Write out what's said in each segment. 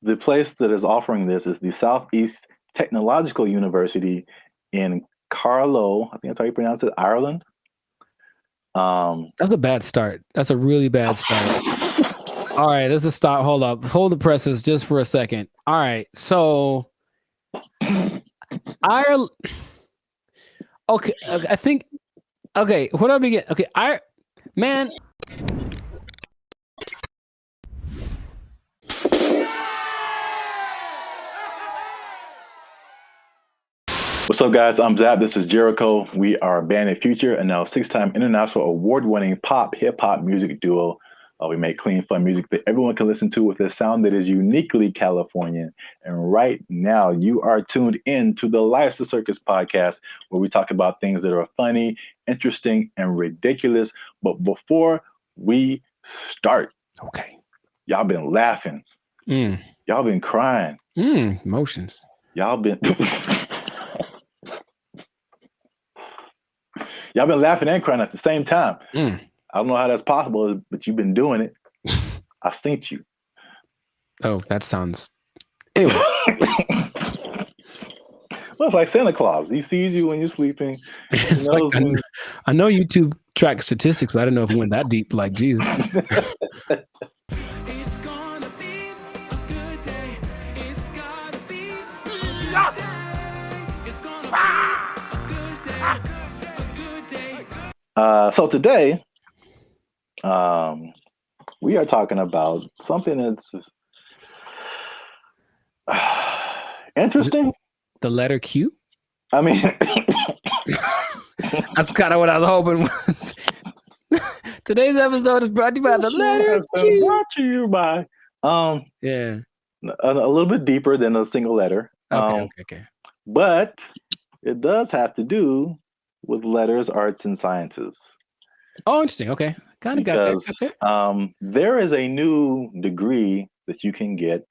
the place that is offering this is the Southeast Technological University in Carlow. I think that's how you pronounce it, Ireland. That's a bad start. That's a really bad start. All right, let's just stop. Hold up. Hold the presses just for a second. All right, so Ireland. Okay, I think. Okay, where do I begin? Okay, man. What's up, guys? I'm Zap. This is Jericho. We are Band of Future, and now six-time international award-winning pop hip-hop music duo. We make clean, fun music that everyone can listen to with a sound that is uniquely Californian. And right now, you are tuned in to the Life's a Circus podcast, where we talk about things that are funny, interesting, and ridiculous. But before we start, Okay, y'all been laughing. Y'all been crying. Emotions. Y'all been... Y'all been laughing and crying at the same time. I don't know how that's possible, but you've been doing it. I synced you. Oh, that sounds... Anyway. Well, it's like Santa Claus. He sees you when you're sleeping. It's like, I know YouTube tracks statistics, but I don't know if it went that deep. Like, geez. So today, we are talking about something that's interesting. The letter Q? I mean, that's kind of what I was hoping. Today's episode is brought to you by the letter Q. Brought to you by, yeah, a little bit deeper than a single letter. Okay. But it does have to do with letters, arts, and sciences. Oh, interesting. Okay. Kind of got that. Because there is a new degree that you can get,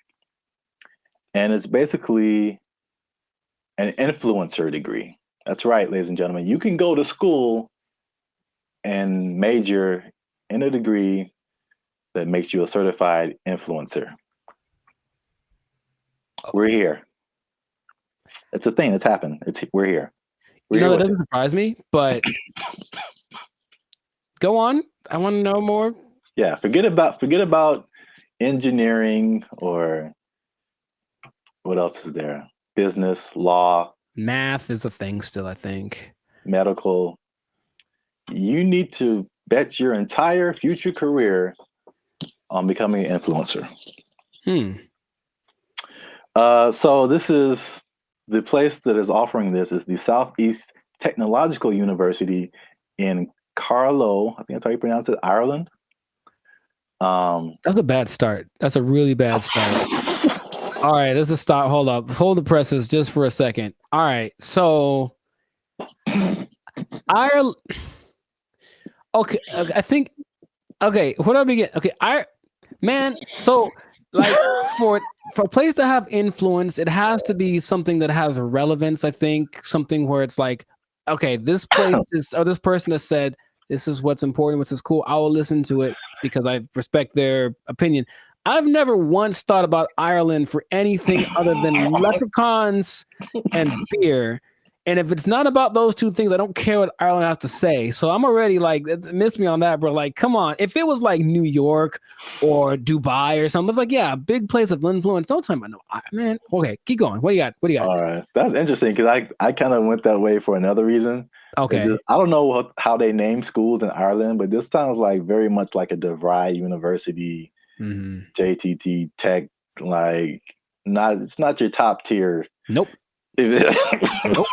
and it's basically an influencer degree. That's right, ladies and gentlemen. You can go to school and major in a degree that makes you a certified influencer. We're here. It's a thing that's happened. We're here. That doesn't surprise me, but go on. I want to know more. Yeah, forget about engineering or what else is there? Business, law. Math is a thing still, I think. Medical. You need to bet your entire future career on becoming an influencer. So this is the place that is offering this is the Southeast Technological University in Carlow. I think that's how you pronounce it, Ireland. That's a bad start. That's a really bad start. All right, let's just stop. Hold up. Hold the presses just for a second. All right, so Ireland. Okay, I think. Okay, where do I begin? Okay, man. So, like, for a place to have influence, it has to be something that has relevance. I think something where it's like, okay, this place is, or this person has said this is what's important, what's cool. I will listen to it because I respect their opinion. I've never once thought about Ireland for anything other than leprechauns and beer. And if it's not about those two things, I don't care what Ireland has to say. So I'm already like, it's missed me on that, bro. Like, come on. If it was like New York or Dubai or something, it's like, yeah, big place of influence. Don't tell me, no, man. Okay, keep going. What do you got? All right, that's interesting because I kind of went that way for another reason. Okay. I don't know how they name schools in Ireland, but this sounds like very much like a DeVry University, JTT Tech. Like, it's not your top tier. Nope. Nope.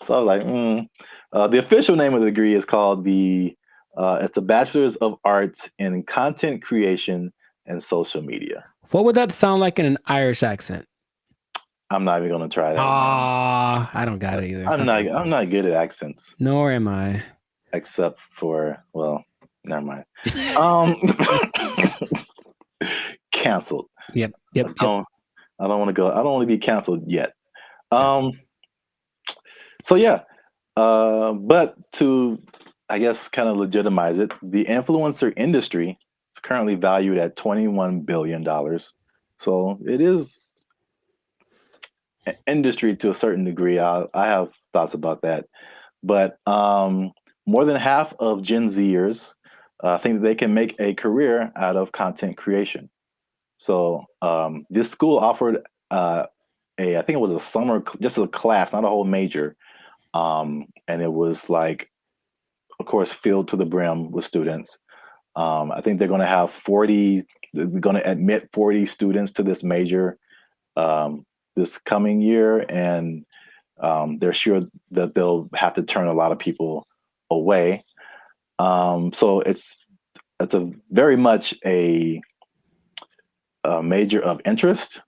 So I was like, the official name of the degree is called it's a Bachelor's of Arts in Content Creation and Social Media. What would that sound like in an Irish accent? I'm not even gonna try that. I don't got it either. I'm not good at accents. Nor am I. Except for, well, never mind. Canceled. Yep. I don't want to go. I don't want to be canceled yet. So yeah. But to, I guess, kind of legitimize it, the influencer industry, it's currently valued at $21 billion. So it is an industry to a certain degree. I have thoughts about that. But more than half of Gen Zers think that they can make a career out of content creation. So this school offered I think it was a summer, just a class, not a whole major. And it was like, of course, filled to the brim with students. I think they're going to have 40, they're going to admit 40 students to this major this coming year. And they're sure that they'll have to turn a lot of people away. So it's a very much a major of interest.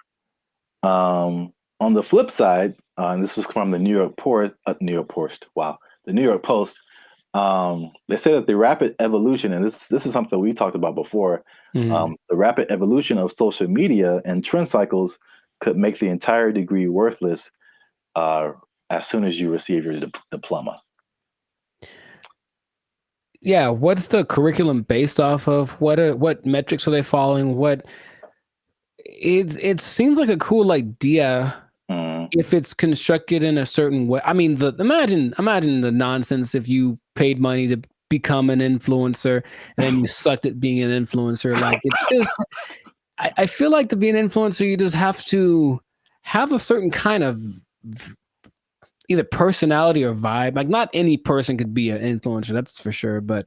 On the flip side, and this was from the the New York Post. They say that the rapid evolution, and this is something we talked about before, the rapid evolution of social media and trend cycles could make the entire degree worthless as soon as you receive your diploma. Yeah, what's the curriculum based off of? What metrics are they following? It seems like a cool idea if it's constructed in a certain way. I mean, imagine the nonsense if you paid money to become an influencer and then you sucked at being an influencer. Like, it's just, I feel like to be an influencer, you just have to have a certain kind of either personality or vibe. Like, not any person could be an influencer, that's for sure. But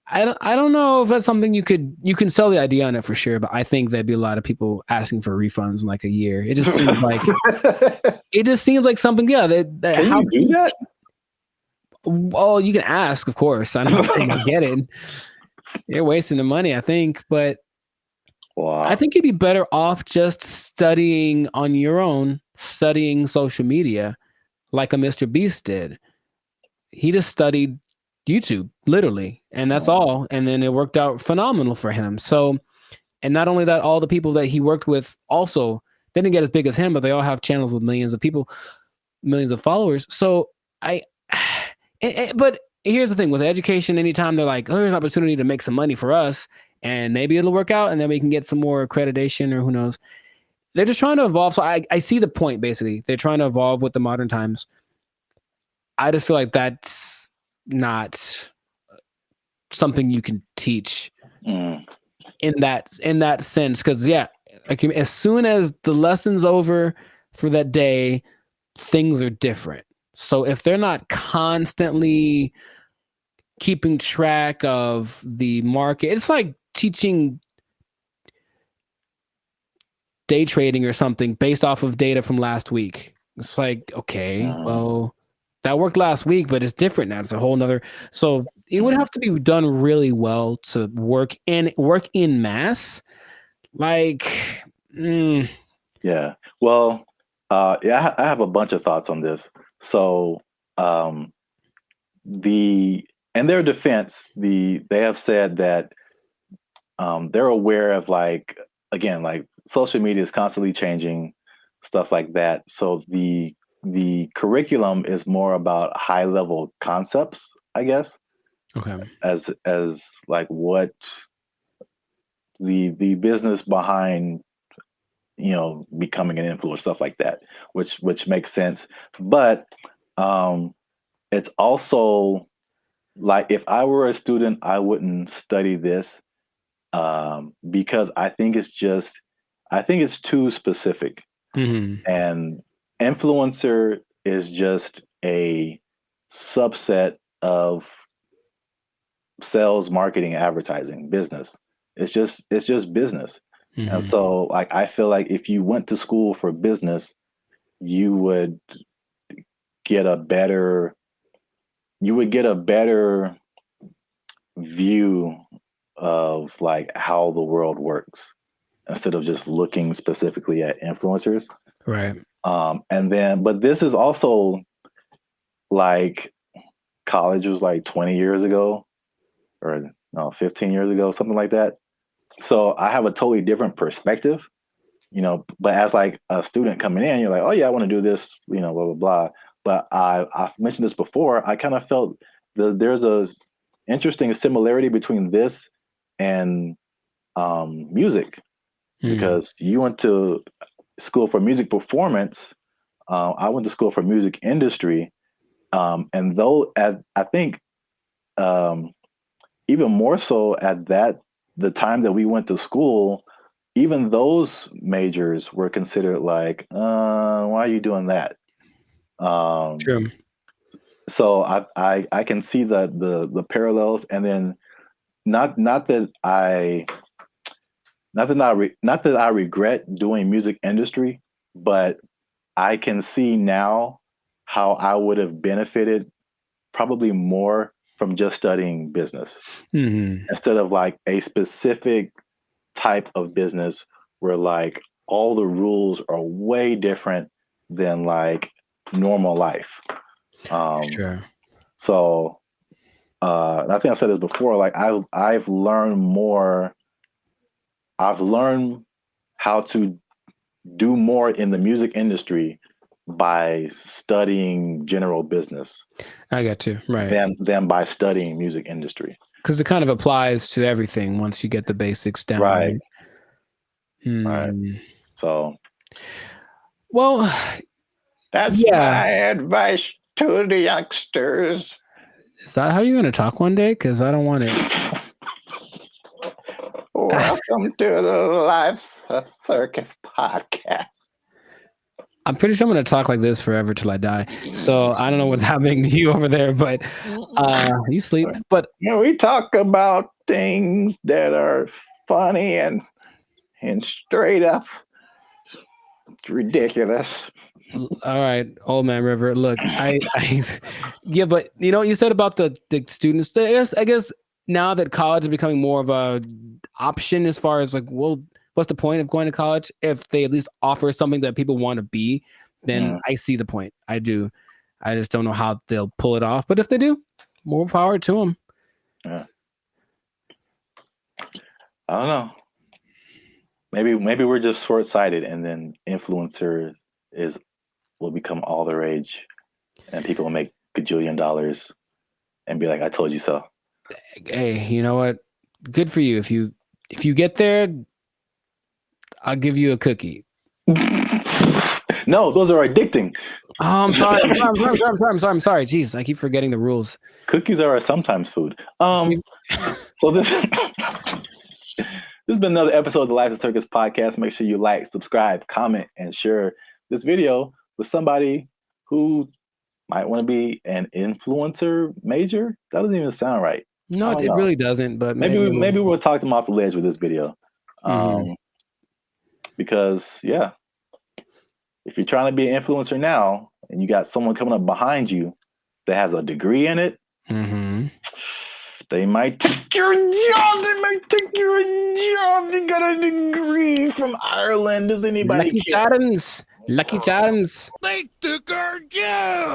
I don't know if that's something you can sell the idea on it for sure. But I think there'd be a lot of people asking for refunds in like a year. It just seems like something. Yeah, Can you do that? Well, you can ask, of course. I don't think I get it. You're wasting the money, I think. But wow. I think you'd be better off just studying on your own, studying social media, like a Mr. Beast did. He just studied YouTube, literally, and that's all. And then it worked out phenomenal for him. So, and not only that, all the people that he worked with also didn't get as big as him, but they all have channels with millions of people, millions of followers. So but here's the thing with education, anytime they're like, oh, there's an opportunity to make some money for us and maybe it'll work out and then we can get some more accreditation or who knows. They're just trying to evolve. So I see the point, basically. They're trying to evolve with the modern times. I just feel like that's not something you can teach in that sense. Because yeah, like as soon as the lesson's over for that day, things are different. So if they're not constantly keeping track of the market, it's like teaching day trading or something based off of data from last week. It's like, okay, well, that worked last week, but it's different now. It's a whole nother. So it would have to be done really well to work in mass. Like, yeah. Well, yeah, I have a bunch of thoughts on this. So, in their defense, they have said that they're aware of like social media is constantly changing, stuff like that. So the curriculum is more about high level concepts, I guess. Okay. As like what the business behind becoming an influencer, stuff like that, which makes sense. But it's also like if I were a student, I wouldn't study this because I think it's too specific. And influencer is just a subset of sales, marketing, advertising, business. It's just business. And so like I feel like if you went to school for business, you would get a better view of like how the world works instead of just looking specifically at influencers. Right. But this is also like college was like 20 years ago or no, 15 years ago, something like that. So I have a totally different perspective, but as like a student coming in, you're like, oh yeah, I want to do this, blah, blah, blah. But I've mentioned this before. I kind of felt there's a interesting similarity between this and music, because you went to school for music performance. I went to school for music industry. And though I think even more so at the time that we went to school, even those majors were considered like, why are you doing that? True. So I can see the parallels, and then not that I not that I regret doing music industry, but I can see now how I would have benefited probably more from just studying business instead of like a specific type of business where like all the rules are way different than like normal life. Sure. So I think I said this before, like I've learned more. I've learned how to do more in the music industry by studying general business. I got you. Right. Than by studying music industry. Because it kind of applies to everything once you get the basics down. Right. Right. So, well, that's my advice to the youngsters. Is that how you're going to talk one day? Because I don't want it. Welcome to the Life Circus podcast. I'm pretty sure I'm going to talk like this forever till I die. So I don't know what's happening to you over there, but you sleep. But we talk about things that are funny and straight up ridiculous. All right, old man River. Look, yeah, but you know what you said about the students. I guess now that college is becoming more of a option as far as like, well, what's the point of going to college if they at least offer something that people want to be? Then I see the point. I do. I just don't know how they'll pull it off. But if they do, more power to them. Yeah. I don't know. Maybe we're just short-sighted, and then influencer will become all the rage, and people will make $1 gajillion and be like, "I told you so." Hey, you know what? Good for you. If you get there, I'll give you a cookie. No, those are addicting. Oh, I'm sorry. I'm sorry. Jeez, I keep forgetting the rules. Cookies are sometimes food. So this has been another episode of the Life Circus podcast. Make sure you like, subscribe, comment, and share this video with somebody who might want to be an influencer major. That doesn't even sound right. No, it really doesn't. But maybe we'll talk them off the ledge with this video. Because if you're trying to be an influencer now and you got someone coming up behind you that has a degree in it, they might take your job. They got a degree from Ireland. Does anybody care? Lucky Charms. They took our job.